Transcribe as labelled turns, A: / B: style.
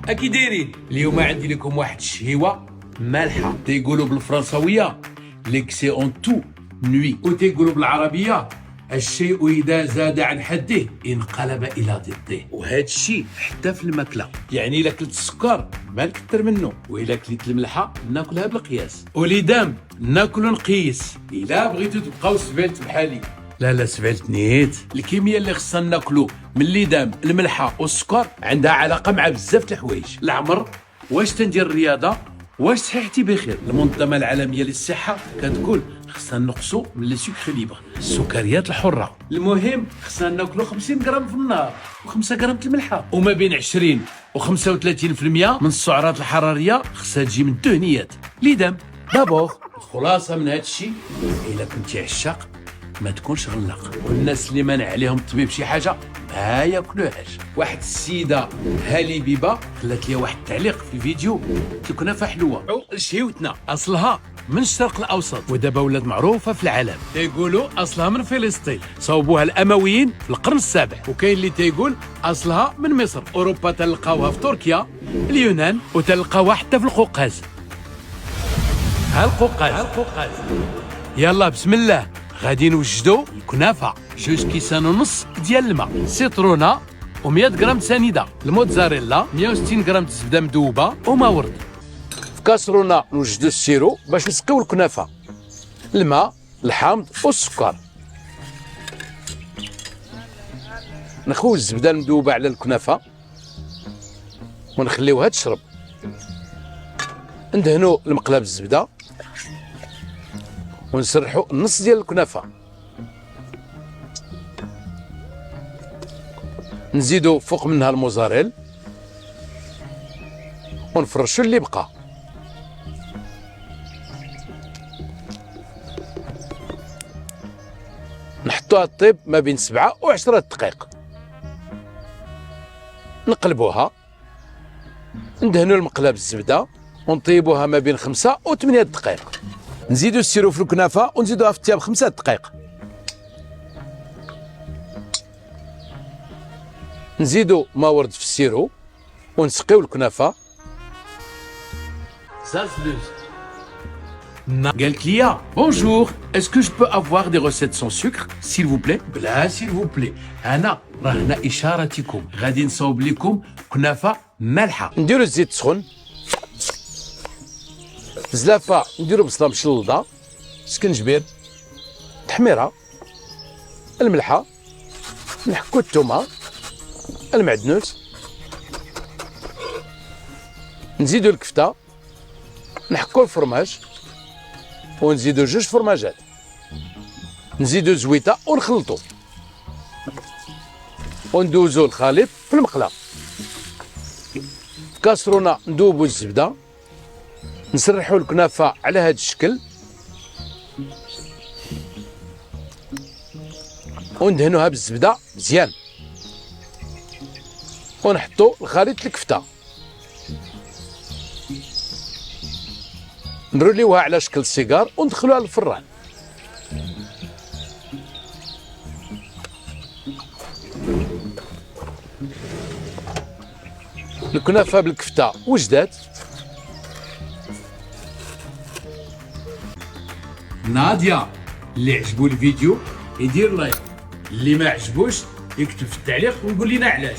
A: اكي دايرين؟ اليوم عندي لكم واحد الشهيوه مالحه تيقولوا بالفرنساويه ليكسي اون تو نوي، وتيقولوا بالعربيه الشيء اذا زاد عن حده انقلب الى ضده. وهذا الشيء حتى في الماكله، يعني الا كلت السكر ما نكثر منه، والا كليت الملحه ناكلها بالقياس، وليدام ناكلو نقيس. الا بغيتو تبقاو سبالت بحالي، لا سبالت نيت. الكميه اللي خصنا ناكلو من الليدام الملحه والسكر عندها علاقه مع بزاف د الحوايج، العمر، واش تندير الرياضه، واش صحتي بخير. المنظمه العالميه للصحه كتقول خصنا نقصوا من لي سكر ليبر، السكريات الحره. المهم خصنا ناكلوا 50 غرام في النهار و5 غرام الملحه، وما بين 20 و35% من السعرات الحراريه خصها تجي من الدهنيات. ليدام دابور. الخلاصه من هذا الشيء، الا كنتي عشاق ما تكونش غلاق، والناس اللي مانع عليهم الطبيب شي حاجه ما ياكلوهاش. واحد السيده هالي بيبا خلات لي واحد التعليق في الفيديو، الكنافه حلوه شهيوتنا اصلها من الشرق الاوسط، ودابا ولات معروفه في العالم. تيقولوا اصلها من فلسطين، صوبوها الامويين في القرن السابع، وكاين اللي تيقول اصلها من مصر. اوروبا تلقاوها في تركيا، اليونان، وتلقاوها حتى في القوقاز. ها القوقاز. يلا بسم الله، غادي نوجدوا الكنافه. 2 كيسان ونص ديال الماء، سيترونه و100 غرام سنيده، الموتزاريلا، 160 غرام زبده مذوبه وما ورد. في كاسرونه نوجدوا السيرو باش نسقيو الكنافه، الماء، الحامض والسكر. نخوي الزبده المذوبه على الكنافه ونخليوها تشرب. ندهنوا المقله بالزبده ونسرحوا النص ديال الكنافه. نزيدوا فوق منها الموزاريل ونفرشوا اللي بقى. نحطوها طيب ما بين 7 و10 دقائق. نقلبوها، ندهنوا المقله بالزبده ونطيبوها ما بين 5 و8 دقائق. نزيدوا السيرو في الكنافه ونزيدوها في الثياب 5 دقائق. نزيدوا ما ورد في السيرو ونسقيو الكنافه. قالت لي بونجور اسكو جو بو افوار دي ريسيت سون سكر سيل فو بلي. بلا سيل فو بلي، انا راه هنا اشارتكم، غادي نصاوب لكم كنافه مالحه. نديروا الزيت سخون، زلافه نديروا بصله مشلوضه، سكنجبير، تحميره، الملحه، نحكوا الثومه، المعدنوس، نزيدوا الكفته، نحكوا الفرماج ونزيدوا 2 فرماجات، نزيدوا زويته ونخلطوا وندوزوا الخليط في المقله. في كاسرونه ندوبوا الزبده، نسرحوا الكنافه على هذا الشكل وندهنوها بالزبده مزيان، ونحطوا الخليط الكفته، نروليوها على شكل سيجار وندخلوها للفران. الكنافه بالكفته وجدات. نادية اللي عجبو الفيديو يدير لايك، اللي ما عجبوش يكتب في التعليق ويقول لنا علاش.